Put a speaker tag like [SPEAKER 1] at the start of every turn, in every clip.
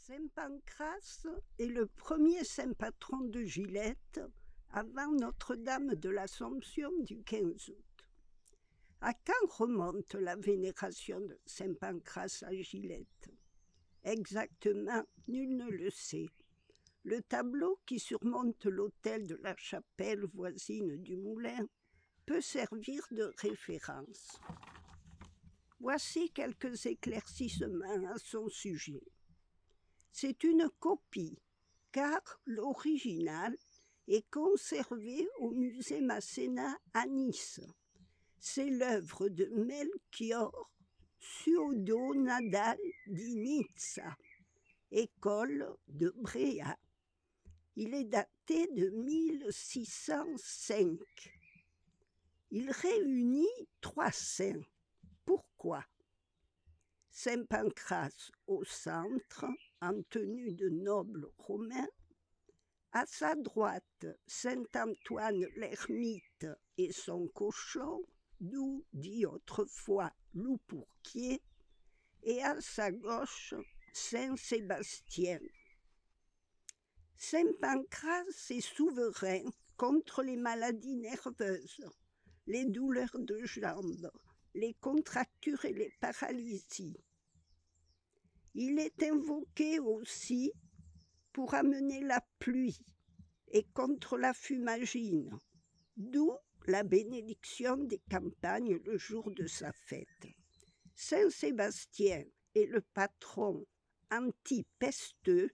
[SPEAKER 1] Saint Pancrace est le premier saint patron de Gilette avant Notre-Dame de l'Assomption du 15 août. À quand remonte la vénération de Saint Pancrace à Gilette? Exactement, nul ne le sait. Le tableau qui surmonte l'autel de la chapelle voisine du moulin peut servir de référence. Voici quelques éclaircissements à son sujet. C'est une copie, car l'original est conservé au musée Masséna à Nice. C'est l'œuvre de Melchior Suodo-Nadal di Nizza, école de Bréa. Il est daté de 1605. Il réunit 3 saints. Pourquoi? Saint Pancrace au centre, en tenue de noble romain. À sa droite, Saint Antoine l'ermite et son cochon, d'où dit autrefois Loup-Pourquier, et à sa gauche, Saint Sébastien. Saint Pancrace est souverain contre les maladies nerveuses, les douleurs de jambes, les contractures et les paralysies. Il est invoqué aussi pour amener la pluie et contre la fumagine, d'où la bénédiction des campagnes le jour de sa fête. Saint Sébastien est le patron anti-pesteux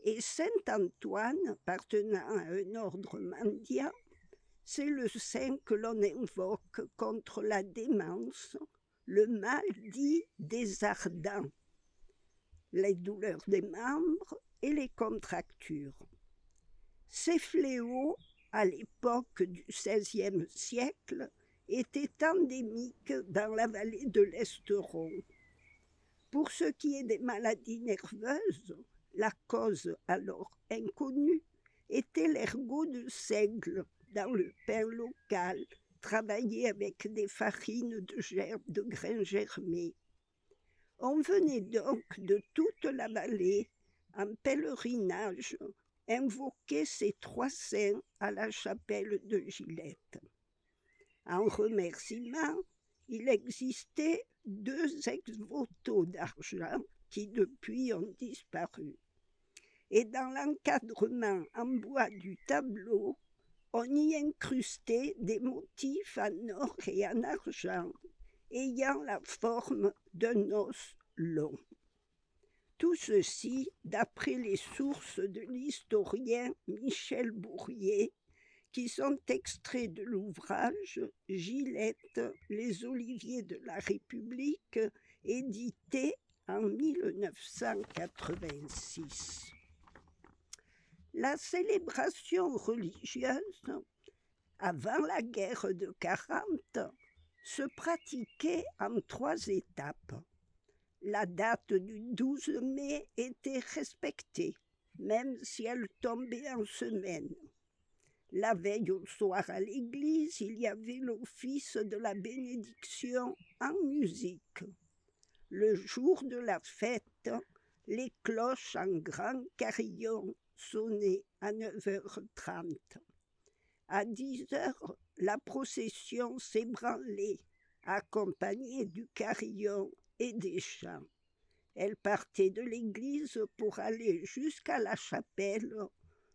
[SPEAKER 1] et Saint Antoine, appartenant à un ordre mendiant, c'est le saint que l'on invoque contre la démence, le mal dit des ardents, les douleurs des membres et les contractures. Ces fléaux, à l'époque du XVIe siècle, étaient endémiques dans la vallée de l'Esteron. Pour ce qui est des maladies nerveuses, la cause alors inconnue était l'ergot de seigle dans le pain local, travaillé avec des farines de gerbes de grains germés. On venait donc de toute la vallée, en pèlerinage, invoquer ces 3 saints à la chapelle de Gilette. En remerciement, il existait 2 ex-voto d'argent qui depuis ont disparu. Et dans l'encadrement en bois du tableau, on y incrustait des motifs en or et en argent, ayant la forme d'un os long. Tout ceci d'après les sources de l'historien Michel Bourrier, qui sont extraits de l'ouvrage Gilette, les oliviers de la République, édité en 1986. La célébration religieuse, avant la guerre de 40, se pratiquait en 3 étapes. La date du 12 mai était respectée, même si elle tombait en semaine. La veille au soir à l'église, il y avait l'office de la bénédiction en musique. Le jour de la fête, les cloches en grand carillon sonnaient à 9h30. À 10h, la procession s'ébranlait, accompagnée du carillon et des chants. Elle partait de l'église pour aller jusqu'à la chapelle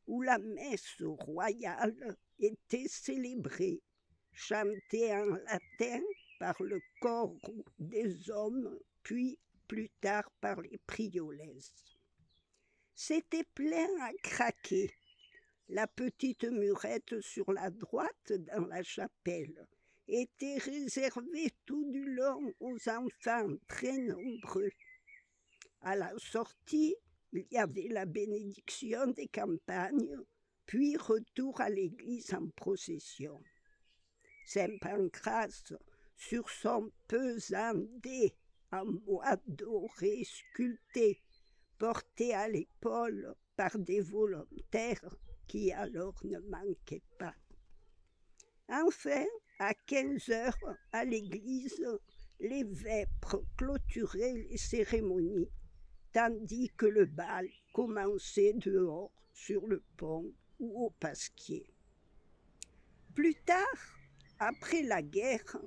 [SPEAKER 1] où la messe royale était célébrée, chantée en latin par le corps des hommes, puis plus tard par les prioles. C'était plein à craquer. La petite murette sur la droite dans la chapelle était réservée tout du long aux enfants très nombreux. À la sortie, il y avait la bénédiction des campagnes, puis retour à l'église en procession. Saint Pancrace, sur son pesant dé en bois doré sculpté, porté à l'épaule par des volontaires qui alors ne manquaient pas. Enfin, à 15h, à l'église, les vêpres clôturaient les cérémonies tandis que le bal commençait dehors, sur le pont ou au pasquier. Plus tard, après la guerre,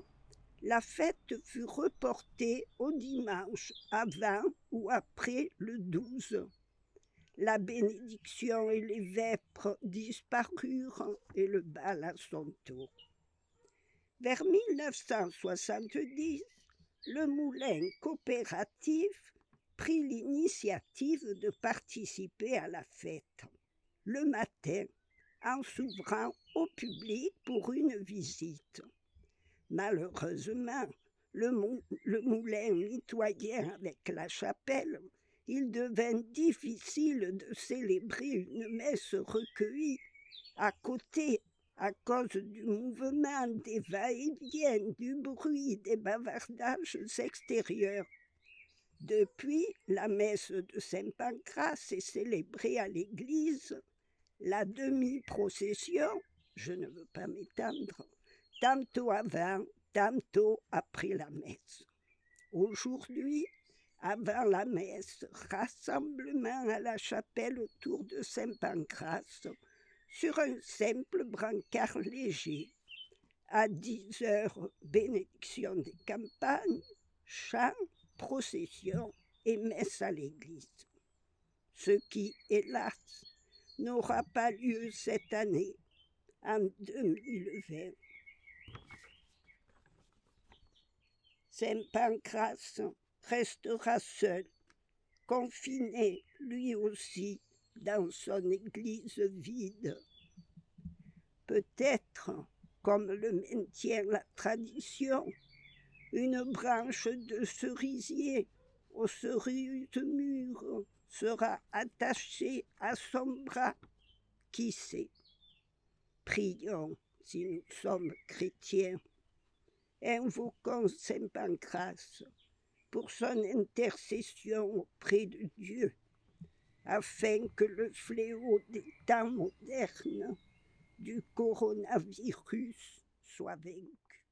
[SPEAKER 1] la fête fut reportée au dimanche avant ou après le 12. La bénédiction et les vêpres disparurent et le bal à son tour. Vers 1970, le moulin coopératif prit l'initiative de participer à la fête le matin en s'ouvrant au public pour une visite. Malheureusement, le moulin mitoyen avec la chapelle, il devint difficile de célébrer une messe recueillie à côté à cause du mouvement, des va-et-vient, du bruit, des bavardages extérieurs. Depuis, la messe de Saint-Pancrace est célébrée à l'église, la demi-procession, je ne veux pas m'étendre, tantôt avant, tantôt après la messe. Aujourd'hui, avant la messe, rassemblement à la chapelle autour de Saint-Pancrace, sur un simple brancard léger. À 10 heures, bénédiction des campagnes, chants, procession et messe à l'église. Ce qui, hélas, n'aura pas lieu cette année, en 2020. Saint-Pancrace restera seul, confiné lui aussi dans son église vide. Peut-être, comme le maintient la tradition, une branche de cerisier au cerises mûres sera attachée à son bras. Qui sait? Prions si nous sommes chrétiens. Invoquons Saint Pancrace pour son intercession auprès de Dieu, afin que le fléau des temps modernes du coronavirus soit vaincu.